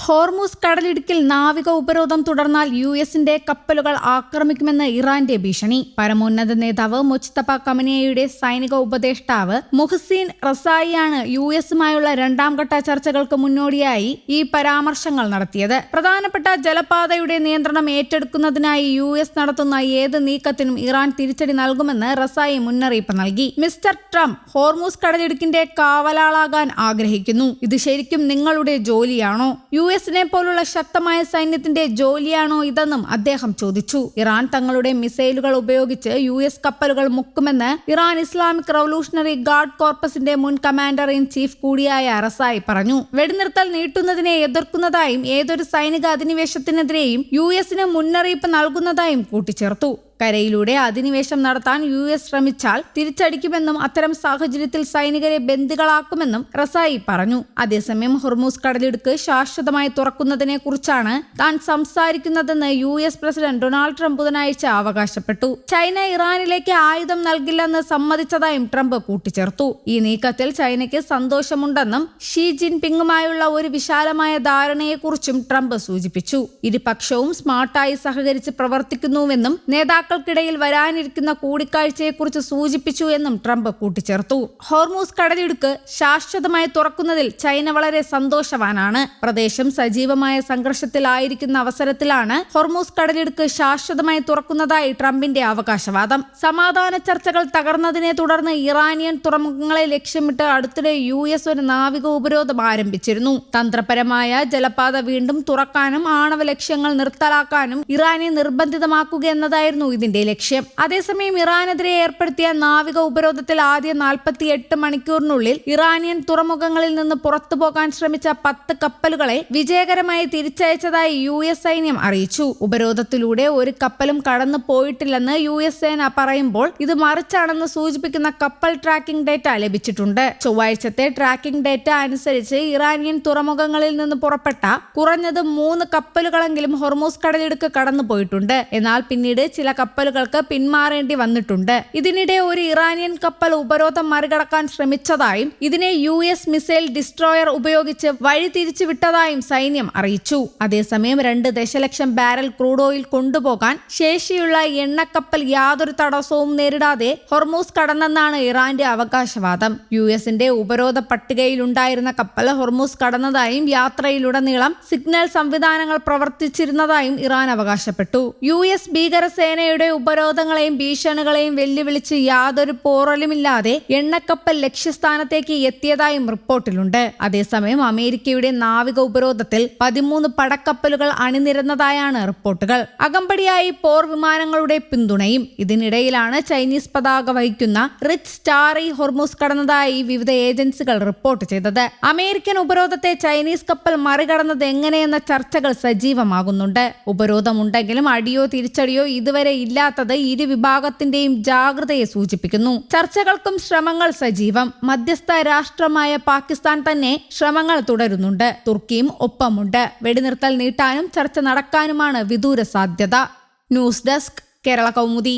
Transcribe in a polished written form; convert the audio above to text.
Hormuz കടലിടുക്കിൽ നാവിക ഉപരോധം തുടർന്നാൽ യുഎസിന്റെ കപ്പലുകൾ ആക്രമിക്കുമെന്ന് ഇറാന്റെ ഭീഷണി. പരമോന്നത നേതാവ് മുജ്തബ ഖമനേയിയുടെ സൈനിക ഉപദേഷ്ടാവ് മുഹ്സിൻ റസായിയാണ് യുഎസുമായുള്ള രണ്ടാം ഘട്ട ചർച്ചകൾക്ക് മുന്നോടിയായി ഈ പരാമർശങ്ങൾ നടത്തിയത്. പ്രധാനപ്പെട്ട ജലപാതയുടെ നിയന്ത്രണം ഏറ്റെടുക്കുന്നതിനായി യുഎസ് നടത്തുന്ന ഏത് നീക്കത്തിനും ഇറാൻ തിരിച്ചടി നൽകുമെന്ന് റസായി മുന്നറിയിപ്പ് നൽകി. മിസ്റ്റർ ട്രംപ് ഹോർമൂസ് കടലിടുക്കിന്റെ കാവലാളാകാൻ ആഗ്രഹിക്കുന്നു. ഇത് ശരിക്കും നിങ്ങളുടെ ജോലിയാണോ? യുഎസിനെ പോലുള്ള ശക്തമായ സൈന്യത്തിന്റെ ജോലിയാണോ ഇതെന്നും അദ്ദേഹം ചോദിച്ചു. ഇറാൻ തങ്ങളുടെ മിസൈലുകൾ ഉപയോഗിച്ച് യുഎസ് കപ്പലുകൾ മുക്കുമെന്ന് ഇറാൻ ഇസ്ലാമിക് റവല്യൂഷണറി ഗാർഡ് കോർപ്പസിന്റെ മുൻ കമാൻഡർ ഇൻ ചീഫ് കൂടിയായ റസായി പറഞ്ഞു. വെടിനിർത്തൽ നീട്ടുന്നതിനെ എതിർക്കുന്നതായും ഏതൊരു സൈനിക അധിനിവേശത്തിനെതിരെയും യുഎസിന് മുന്നറിയിപ്പ് നൽകുന്നതായും കൂട്ടിച്ചേർത്തു. കരയിലൂടെ അധിനിവേശം നടത്താൻ യുഎസ് ശ്രമിച്ചാൽ തിരിച്ചടിക്കുമെന്നും അത്തരം സാഹചര്യത്തിൽ സൈനികരെ ബന്ദികളാക്കുമെന്നും റസായി പറഞ്ഞു. അതേസമയം ഹോർമൂസ് കടലിടുക്ക് ശാശ്വതമായി തുറക്കുന്നതിനെ കുറിച്ചാണ് താൻ സംസാരിക്കുന്നതെന്ന് യുഎസ് പ്രസിഡന്റ് ഡൊണാൾഡ് ട്രംപ് ബുധനാഴ്ച അവകാശപ്പെട്ടു. ചൈന ഇറാനിലേക്ക് ആയുധം നൽകില്ലെന്ന് സമ്മതിച്ചതായും ട്രംപ് കൂട്ടിച്ചേർത്തു. ഈ നീക്കത്തിൽ ചൈനയ്ക്ക് സന്തോഷമുണ്ടെന്നും ഷീ ജിൻപിങ്ങുമായുള്ള ഒരു വിശാലമായ ധാരണയെക്കുറിച്ചും ട്രംപ് സൂചിപ്പിച്ചു. ഇരുപക്ഷവും സ്മാർട്ടായി സഹകരിച്ച് പ്രവർത്തിക്കുന്നുവെന്നും നേതാക്കൾക്കിടയിൽ വരാനിരിക്കുന്ന കൂടിക്കാഴ്ചയെക്കുറിച്ച് സൂചിപ്പിച്ചു എന്നും ട്രംപ് കൂട്ടിച്ചേർത്തു. ഹോർമൂസ് കടലിടുക്ക് ശാശ്വതമായി തുറക്കുന്നതിൽ ചൈന വളരെ സന്തോഷവാനാണ്. പ്രദേശം സജീവമായ സംഘർഷത്തിലായിരിക്കുന്ന അവസരത്തിലാണ് ഹോർമൂസ് കടലിടുക്ക് ശാശ്വതമായി തുറക്കുന്നതായി ട്രംപിന്റെ അവകാശവാദം. സമാധാന ചർച്ചകൾ തകർന്നതിനെ തുടർന്ന് ഇറാനിയൻ തുറമുഖങ്ങളെ ലക്ഷ്യമിട്ട് അടുത്തിടെ യുഎസ് ഒരു നാവിക ഉപരോധം ആരംഭിച്ചിരുന്നു. തന്ത്രപരമായ ജലപാത വീണ്ടും തുറക്കാനും ആണവ ലക്ഷ്യങ്ങൾ നിർത്തലാക്കാനും ഇറാനെ നിർബന്ധിതമാക്കുക എന്നതായിരുന്നു ഇതിന്റെ ലക്ഷ്യം. അതേസമയം ഇറാനെതിരെ ഏർപ്പെടുത്തിയ നാവിക ഉപരോധത്തിൽ ആദ്യ 48 മണിക്കൂറിനുള്ളിൽ ഇറാനിയൻ തുറമുഖങ്ങളിൽ നിന്ന് പുറത്തുപോകാൻ ശ്രമിച്ച 10 കപ്പലുകളെ വിജയകരമായി തിരിച്ചയച്ചതായി യുഎസ് സൈന്യം അറിയിച്ചു. ഉപരോധത്തിലൂടെ ഒരു കപ്പലും കടന്നു പോയിട്ടില്ലെന്ന് യുഎസ് സേന പറയുമ്പോൾ ഇത് മറിച്ചാണെന്ന് സൂചിപ്പിക്കുന്ന കപ്പൽ ട്രാക്കിംഗ് ഡേറ്റ ലഭിച്ചിട്ടുണ്ട്. ചൊവ്വാഴ്ചത്തെ ട്രാക്കിംഗ് ഡേറ്റ അനുസരിച്ച് ഇറാനിയൻ തുറമുഖങ്ങളിൽ നിന്ന് പുറപ്പെട്ട കുറഞ്ഞത് 3 കപ്പലുകളെങ്കിലും ഹോർമൂസ് കടലിടുക്ക് കടന്നുപോയിട്ടുണ്ട്. എന്നാൽ പിന്നീട് ചില കപ്പലുകൾക്ക് പിന്മാറേണ്ടി വന്നിട്ടുണ്ട്. ഇതിനിടെ ഒരു ഇറാനിയൻ കപ്പൽ ഉപരോധം മറികടക്കാൻ ശ്രമിച്ചതായും ഇതിനെ യുഎസ് മിസൈൽ ഡിസ്ട്രോയർ ഉപയോഗിച്ച് വഴി തിരിച്ചു വിട്ടതായും സൈന്യം അറിയിച്ചു. അതേസമയം 2 ദശലക്ഷം ബാരൽ ക്രൂഡ് ഓയിൽ കൊണ്ടുപോകാൻ ശേഷിയുള്ള എണ്ണക്കപ്പൽ യാതൊരു തടസ്സവും നേരിടാതെ ഹോർമൂസ് കടന്നെന്നാണ് ഇറാന്റെ അവകാശവാദം. യുഎസിന്റെ ഉപരോധ പട്ടികയിലുണ്ടായിരുന്ന കപ്പൽ ഹോർമൂസ് കടന്നതായും യാത്രയിലുടനീളം സിഗ്നൽ സംവിധാനങ്ങൾ പ്രവർത്തിച്ചിരുന്നതായും ഇറാൻ അവകാശപ്പെട്ടു. യുഎസ് ഭീകരസേനയുടെ ഉപരോധങ്ങളെയും ഭീഷണികളെയും വെല്ലുവിളിച്ച് യാതൊരു പോറലുമില്ലാതെ എണ്ണക്കപ്പൽ ലക്ഷ്യസ്ഥാനത്തേക്ക് എത്തിയതായും റിപ്പോർട്ടിലുണ്ട്. അതേസമയം അമേരിക്കയുടെ നാവിക ഉപരോധത്തിൽ 13 പടക്കപ്പലുകൾ അണിനിരന്നതായാണ് റിപ്പോർട്ടുകൾ. അകമ്പടിയായി പോർ വിമാനങ്ങളുടെ പിന്തുണയും. ഇതിനിടയിലാണ് ചൈനീസ് പതാക വഹിക്കുന്ന റിച്ച് സ്റ്റാറി ഹോർമൂസ് കടന്നതായി വിവിധ ഏജൻസികൾ റിപ്പോർട്ട് ചെയ്തത്. അമേരിക്കൻ ഉപരോധത്തെ ചൈനീസ് കപ്പൽ മറികടന്നത് എങ്ങനെയെന്ന ചർച്ചകൾ സജീവമാകുന്നുണ്ട്. ഉപരോധമുണ്ടെങ്കിലും അടിയോ തിരിച്ചടിയോ ഇതുവരെ ഇല്ലാത്തത് ഇരു വിഭാഗത്തിന്റെയും ജാഗ്രതയെ സൂചിപ്പിക്കുന്നു. ചർച്ചകൾക്കും ശ്രമങ്ങൾ സജീവം. മധ്യസ്ഥ രാഷ്ട്രമായ പാകിസ്ഥാൻ തന്നെ ശ്രമങ്ങൾ തുടരുന്നുണ്ട്. തുർക്കിയും ഒപ്പമുണ്ട്. വെടിനിർത്തൽ നീട്ടാനും ചർച്ച നടക്കാനുമാണ് വിദൂര സാധ്യത. News desk Kerala Kaumudi.